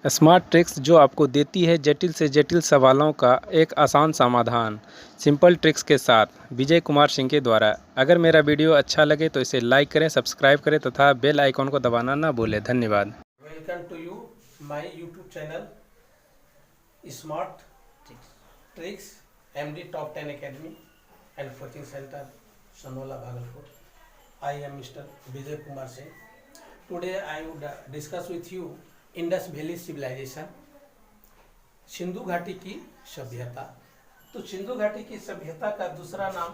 Smart tricks जो आपको देती है जटिल से जटिल सवालों का एक आसान समाधान, सिंपल ट्रिक्स के साथ। विजय कुमार सिंह के द्वारा। अगर मेरा वीडियो अच्छा लगे तो इसे लाइक करें, सब्सक्राइब करें तथा बेल आइकॉन को दबाना ना भूलें। धन्यवाद। Welcome to you my YouTube channel smart tricks MD top 10 academy and coaching centre Sanola Bhagalpur. I am mister Vijay Kumar Singh. Today I would discuss with you Indus valley civilisation, Sindhu घाटी की सभ्यता। तो सिंधु घाटी की सभ्यता का दूसरा नाम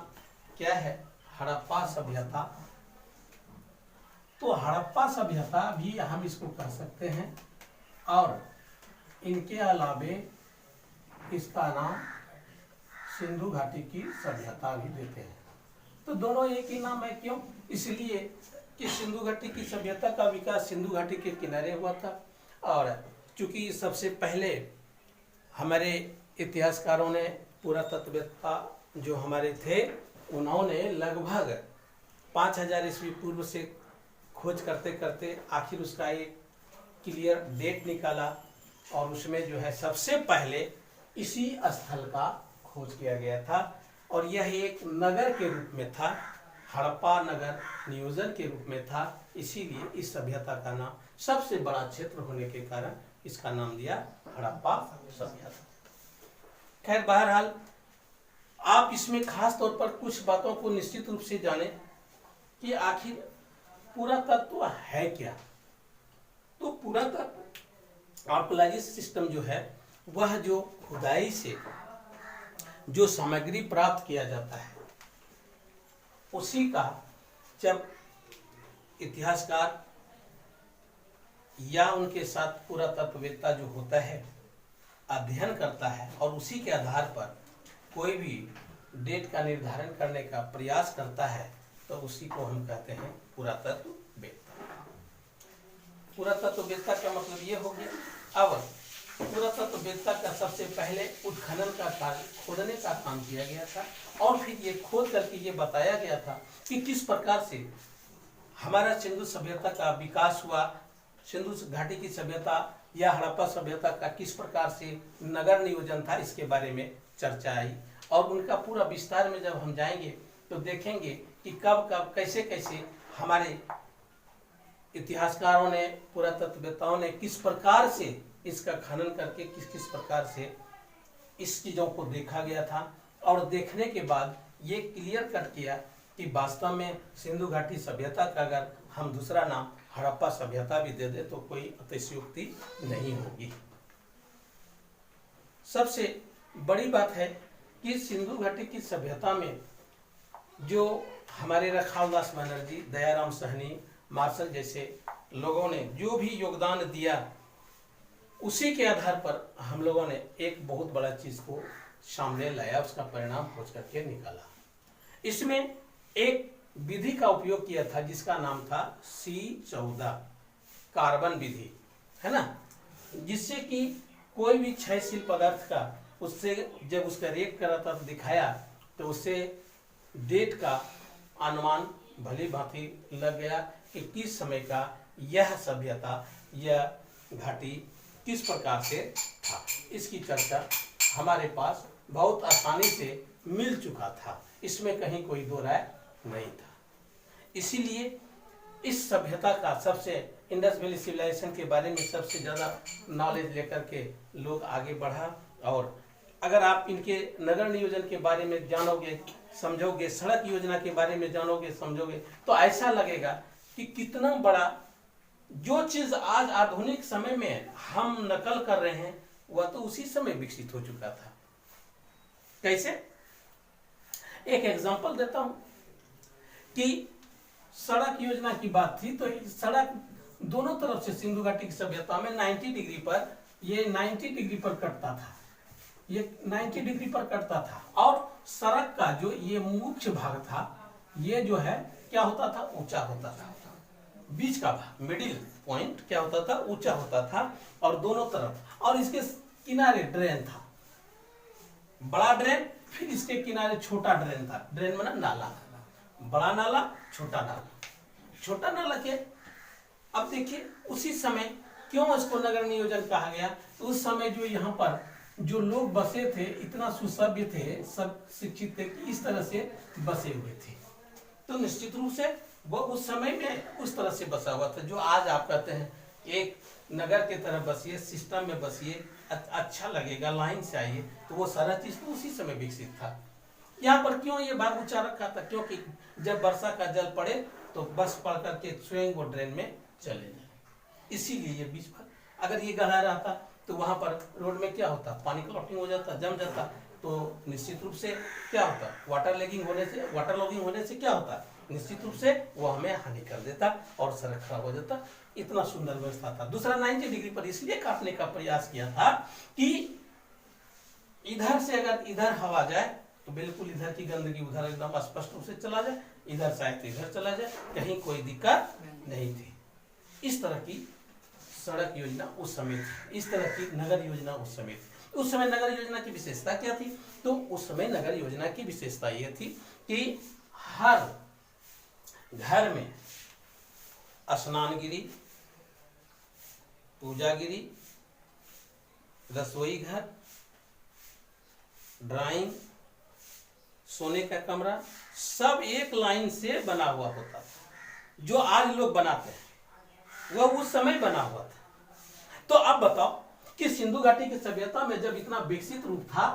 क्या है? हड़प्पा सभ्यता। तो हड़प्पा सभ्यता भी हम इसको कह सकते हैं और इनके अलावे इसका नाम सिंधु घाटी की सभ्यता भी देते हैं। तो दोनों एक ही नाम है। क्यों? इसलिए कि सिंधु घाटी की सभ्यता का विकास सिंधु घाटी के किनारे हुआ था और चूंकि सबसे पहले हमारे इतिहासकारों ने, पुरातत्ववेत्ता जो हमारे थे, उन्होंने लगभग 5000 ईस्वी पूर्व से खोज करते करते आखिर उसका एक क्लियर डेट निकाला और उसमें जो है सबसे पहले इसी स्थल का खोज किया गया था और यह एक नगर के रूप में था, हड़प्पा नगर नियोजन के रूप में था। इसीलिए इस सभ्यता का नाम, सबसे बड़ा क्षेत्र होने के कारण इसका नाम दिया हड़प्पा सभ्यता। खैर, बहरहाल आप इसमें खास तौर पर कुछ बातों को निश्चित रूप से जानें कि आखिर पुरातत्व है क्या। तो पुरातत्व आर्कोलॉजिकल सिस्टम जो है वह जो खुदाई से जो सामग्री प्राप्त किया जाता है उसी का जब इतिहासकार या उनके साथ पुरातत्ववेत्ता जो होता है अध्ययन करता है और उसी के आधार पर कोई भी डेट का निर्धारण करने का प्रयास करता है तो उसी को हम कहते हैं पुरातत्ववेत्ता। पुरातत्ववेत्ता का मतलब ये हो गया। अब पुरातत्ववेत्ता का सबसे पहले उत्खनन का कार्य, खोदने का काम किया गया था और फिर ये खोद करके ये बताया गया था कि किस प्रकार से हमारा सिंधु सभ्यता का विकास हुआ, सिंधु घाटी की सभ्यता या हड़प्पा सभ्यता का किस प्रकार से नगर नियोजन था, इसके बारे में चर्चा आई। और उनका पूरा विस्तार में जब हम जाएंगे तो देखेंगे कि कब कब कैसे कैसे हमारे इतिहासकारों ने, पुरातत्ववेत्ताओं ने किस प्रकार से इसका खनन करके किस किस प्रकार से इस चीज़ों को देखा गया था और देखने के बाद ये क्लियर कट किया कि वास्तव में सिंधु घाटी सभ्यता का अगर हम दूसरा नाम हड़प्पा सभ्यता भी दे दे तो कोई अतिशयोक्ति नहीं होगी। सबसे बड़ी बात है कि सिंधु घाटी की सभ्यता में जो हमारे रखालदास बनर्जी, दयाराम सहनी, मार्शल जैसे लोगों ने जो भी योगदान दिया उसी के आधार पर हम लोगों ने एक बहुत बड़ा चीज को सामने लाया, उसका परिणाम खोज करके निकाला। इसमें एक विधि का उपयोग किया था जिसका नाम था C14 कार्बन विधि, है ना, जिससे कि कोई भी क्षयशील पदार्थ का उससे जब उसका रेट करा था तो दिखाया तो उससे डेट का अनुमान भली भांति लग गया कि किस समय का यह सभ्यता, यह घाटी किस प्रकार से था। इसकी चर्चा हमारे पास बहुत आसानी से मिल चुका था, इसमें कहीं कोई दो राय नहीं था। इसीलिए इस सभ्यता का सबसे, इंडस वैली सिविलाइजेशन के बारे में सबसे ज़्यादा नॉलेज लेकर के लोग आगे बढ़ा। और अगर आप इनके नगर नियोजन के बारे में जानोगे, समझोगे, सड़क योजना के बारे में जानोगे, समझोगे, तो ऐसा लगेगा कि कितना बड़ा जो चीज आज आधुनिक समय में हम नकल कर रहे हैं वह तो उसी समय विकसित हो चुका था। कैसे? एक एग्जांपल देता हूं कि सड़क योजना की बात थी तो सड़क दोनों तरफ से सिंधु घाटी की सभ्यता में 90 डिग्री पर, ये 90 डिग्री पर कटता था, ये 90 डिग्री पर कटता था और सड़क का जो ये मुख्य भाग था ये जो है क्या होता था, ऊंचा होता था। बीच का भाग, मिडिल पॉइंट क्या होता था, ऊंचा होता था और दोनों तरफ, और इसके किनारे ड्रेन था, बड़ा ड्रेन, फिर इसके किनारे छोटा ड्रेन था। ड्रेन माना नाला, बड़ा नाला, छोटा नाला। छोटा नाला के अब देखिए उसी समय क्यों इसको नगर नियोजन कहा गया? तो उस समय जो यहाँ पर जो लोग बसे थे इतना सुसभ्य थे, सब शिक्षित थे कि इस तरह से बसे हुए थे। तो निश्चित रूप से वो उस समय में उस तरह से बसा हुआ था। जो आज आप कहते हैं एक नगर की तरह बसिए, सिस्टम में बसिए, अच्छा लगेगा, लाइन से आइए, तो वो सारा चीज तो उसी समय विकसित था। यहाँ पर क्यों ये भाग ऊंचा रखा था? क्योंकि जब वर्षा का जल पड़े तो बस पड़ करके स्वयं वो ड्रेन में चले जाए, इसीलिए ये बीच भाग। अगर ये गहरा रहता तो वहां पर रोड में क्या होता? पानी क्लॉटिंग हो जाता, जम जाता, तो निश्चित रूप से क्या होता? वाटर लॉगिंग होने से क्या होता? निश्चित रूप से वो हमें हानि कर देता और सड़क खराब हो जाता। इतना सुंदर व्यवस्था था। दूसरा 90 डिग्री पर इसलिए काटने का प्रयास किया था कि इधर से अगर इधर हवा जाए तो बिल्कुल इधर की गंदगी उधर एकदम स्पष्ट रूप से चला जाए, इधर से आए तो इधर चला जाए, कहीं कोई दिक्कत नहीं थी। इस तरह की सड़क योजना उस समय थी, इस तरह की नगर योजना उस समय थी। उस समय नगर योजना की विशेषता क्या थी? तो उस समय नगर योजना की विशेषता यह थी कि हर घर में स्नानगिरी, पूजागिरी, रसोई घर, ड्राइंग, सोने का कमरा, सब एक लाइन से बना हुआ होता था। जो आज लोग बनाते हैं वह उस समय बना हुआ था। तो अब बताओ कि सिंधु घाटी की सभ्यता में जब इतना विकसित रूप था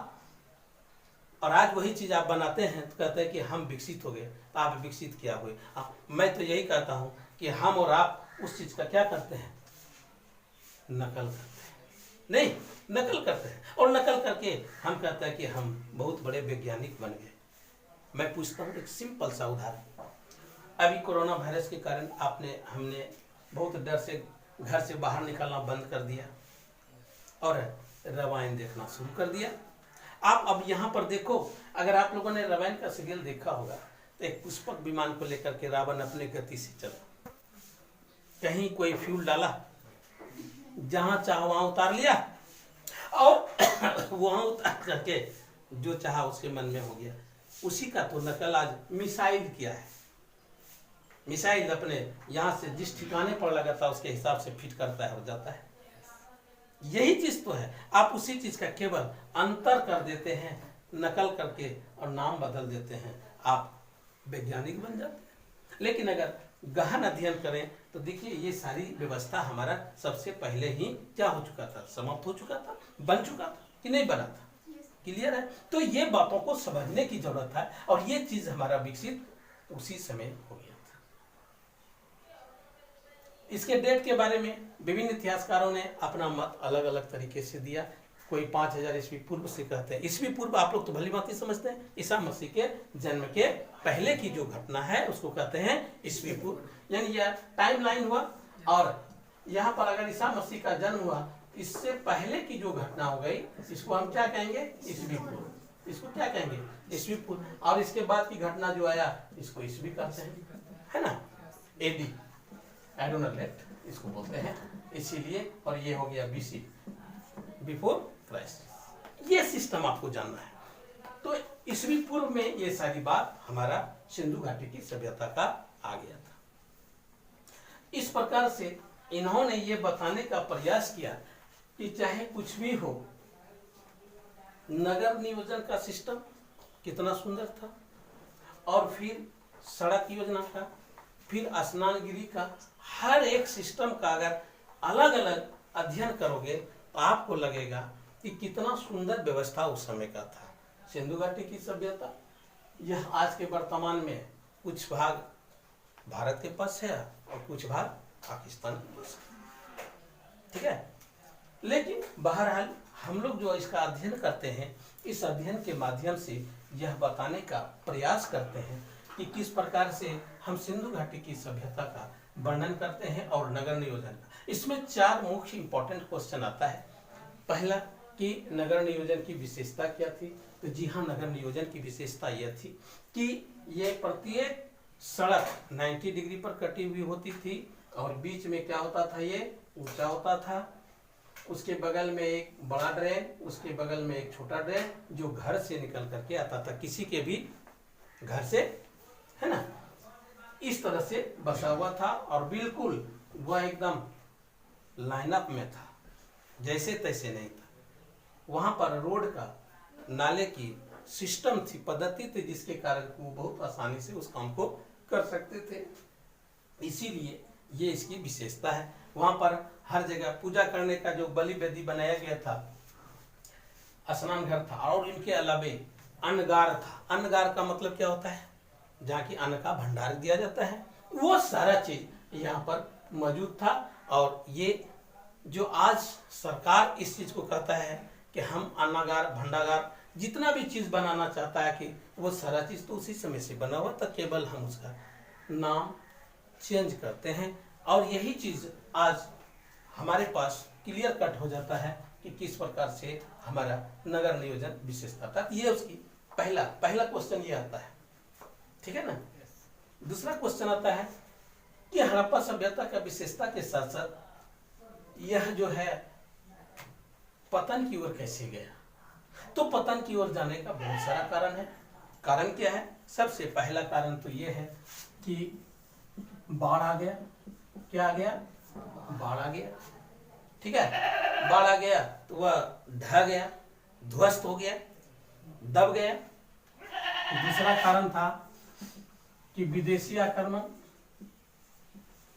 और आज वही चीज आप बनाते हैं तो कहते हैं कि हम विकसित हो गए। तो आप विकसित क्या हुए? मैं तो यही कहता हूं कि हम और आप उस चीज का क्या करते हैं? नकल करते हैं। नहीं, नकल करते हैं, और नकल करके हम कहते हैं कि हम बहुत बड़े वैज्ञानिक बन गए। मैं पूछता हूँ एक सिंपल सा उदाहरण। अभी कोरोना वायरस के कारण हमने बहुत डर से घर से बाहर निकलना बंद कर दिया और रामायण देखना शुरू कर दिया। आप अब यहाँ पर देखो, अगर आप लोगों ने रामायण का सीरियल देखा होगा तो एक पुष्पक विमान को लेकर के रावण अपने गति से चला, कहीं कोई फ्यूल डाला, जहां चाहा वहां उतार लिया और वहां उतार करके जो चाहा उसके मन में हो गया। उसी का तो नकल आज मिसाइल किया है। मिसाइल अपने यहां से जिस ठिकाने पर लगाता है उसके हिसाब से फिट करता है और जाता है। यही चीज तो है। आप उसी चीज का केवल अंतर कर देते हैं, नकल करके, और नाम बदल देते हैं, आप वैज्ञानिक बन जाते हैं। लेकिन अगर गहन अध्ययन करें तो देखिए ये सारी व्यवस्था हमारा सबसे पहले ही क्या हो चुका था? समाप्त हो चुका था, बन चुका था कि नहीं बना था? क्लियर है? तो ये बातों को समझने की जरूरत है और ये चीज हमारा विकसित उसी समय हो गया था। इसके डेट के बारे में विभिन्न इतिहासकारों ने अपना मत अलग अलग तरीके से दिया। कोई 5000 ईस्वी पूर्व से कहते हैं। ईस्वी पूर्व आप लोग तो भली भांति समझते हैं, ईसा मसीह के जन्म के पहले की जो घटना है उसको कहते हैं ईस्वी पूर्व। यानी यह टाइम लाइन हुआ और यहाँ पर अगर ईसा मसीह का जन्म हुआ, इससे पहले की जो घटना हो गई इसको हम क्या कहेंगे? ईस्वी पूर्व। इसको क्या कहेंगे? ईस्वी पूर्व। और इसके बाद की घटना जो आया इसको ईस्वी कहते हैं, है ना? एडी, एडोनल लेट इसको बोलते हैं, इसीलिए। और ये हो गया बीसी, बिफोर क्राइस्ट। ये सिस्टम आपको जानना है। तो ईस्वी पूर्व में ये सारी बात हमारा सिंधु घाटी की सभ्यता का आ गया था। इस प्रकार से इन्होंने ये बताने का प्रयास किया कि चाहे कुछ भी हो, नगर नियोजन का सिस्टम कितना सुंदर था, और फिर सड़क योजना का, फिर स्नानगिरी का, हर एक सिस्टम का अगर अलग अलग अध्ययन करोगे तो आपको लगेगा कि कितना सुंदर व्यवस्था उस समय का था। सिंधु घाटी की सभ्यता यह आज के वर्तमान में कुछ भाग भारत के पास है और कुछ भाग पाकिस्तान के पास है, ठीक है। लेकिन बहरहाल हम लोग जो इसका अध्ययन करते हैं, इस अध्ययन के माध्यम से यह बताने का प्रयास करते हैं कि किस प्रकार से हम सिंधु घाटी की सभ्यता का वर्णन करते हैं और नगर नियोजन का। इसमें 4 मुख्य इंपॉर्टेंट क्वेश्चन आता है। पहला कि नगर नियोजन की विशेषता क्या थी? तो जी हाँ, नगर नियोजन की विशेषता यह थी कि ये प्रत्येक सड़क 90 डिग्री पर कटी हुई होती थी और बीच में क्या होता था? ये ऊंचा होता था, उसके बगल में एक बड़ा ड्रेन, उसके बगल में एक छोटा ड्रेन जो घर से निकल करके आता था, किसी के भी घर से, है ना? इस तरह से बसा हुआ था और बिल्कुल वह एकदम लाइनअप में था, जैसे तैसे नहीं था। वहाँ पर रोड का, नाले की सिस्टम थी, पद्धति थी, जिसके कारण वो बहुत आसानी से उस काम को कर सकते थे। इसीलिए ये इसकी विशेषता है। वहाँ पर हर जगह पूजा करने का जो बलि वेदी बनाया गया था, स्नान घर था, और इनके अलावे अन्नगार था। अन्नगार का मतलब क्या होता है? जहाँ की अन्न का भंडार दिया जाता है, वो सारा चीज यहाँ पर मौजूद था। और ये जो आज सरकार इस चीज को कहता है कि हम अन्नागार, भंडागार, जितना भी चीज बनाना चाहता है कि वो सारा चीज तो उसी समय से बना हुआ था, केवल हम उसका नाम चेंज करते हैं। और यही चीज आज हमारे पास क्लियर कट हो जाता है कि किस प्रकार से हमारा नगर नियोजन विशेषता था। ये उसकी पहला क्वेश्चन ये आता है, ठीक है ना। दूसरा क्वेश्चन आता है कि हड़प्पा सभ्यता का विशेषता के साथ साथ यह जो है पतन की ओर कैसे गया। तो पतन की ओर जाने का बहुत सारा कारण है। कारण क्या है? सबसे पहला कारण तो यह है कि बाढ़ आ गया। क्या आ गया? बाढ़ आ गया, ठीक है। बाढ़ आ गया तो वह ढह गया, ध्वस्त हो गया, दब गया। दूसरा कारण था कि विदेशी आक्रमण।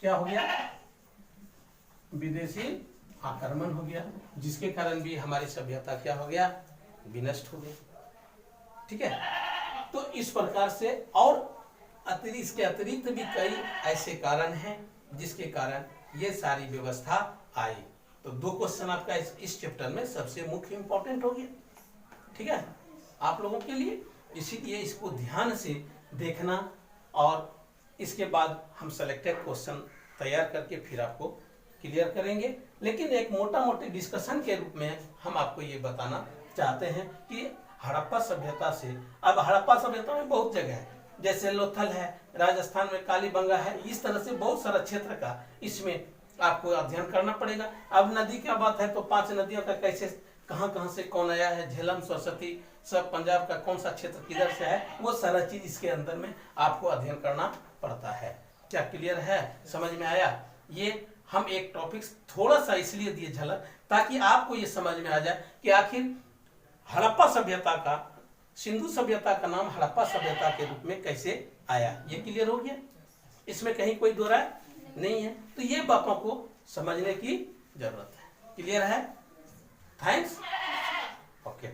क्या हो गया? विदेशी आक्रमण हो गया, जिसके कारण भी हमारी सभ्यता क्या हो गया? विनष्ट हो गई, ठीक है। तो इस प्रकार से और इसके अतिरिक्त भी कई ऐसे कारण हैं जिसके कारण ये सारी व्यवस्था आई। तो 2 क्वेश्चन आपका इस चैप्टर में सबसे मुख्य इंपॉर्टेंट हो गया, ठीक है, आप लोगों के लिए। इसीलिए इसको ध्यान से देखना, और इसके बाद हम सेलेक्टेड क्वेश्चन तैयार करके फिर आपको क्लियर करेंगे। लेकिन एक मोटा डिस्कशन के रूप में हम आपको ये बताना चाहते हैं कि हड़प्पा सभ्यता से, अब हड़प्पा सभ्यता में बहुत जगह है, जैसे लोथल है, राजस्थान में कालीबंगा है, इस तरह से बहुत सारा क्षेत्र का इसमें आपको अध्ययन करना पड़ेगा। अब नदी का बात है तो 5 नदियों का कैसे, कहाँ से कौन आया है, झेलम, सरस्वती, सब पंजाब का कौन सा क्षेत्र किधर से है, वो सारा चीज इसके अंदर में आपको अध्ययन करना पड़ता है। क्या क्लियर है? समझ में आया? ये हम एक टॉपिक थोड़ा सा इसलिए दिए झलक, ताकि आपको ये समझ में आ जाए कि आखिर हड़प्पा सभ्यता का, सिंधु सभ्यता का नाम हड़प्पा सभ्यता के रूप में कैसे आया। ये क्लियर हो गया? इसमें कहीं कोई दो राय नहीं है। तो ये बातों को समझने की जरूरत है। क्लियर है? थैंक्स। ओके।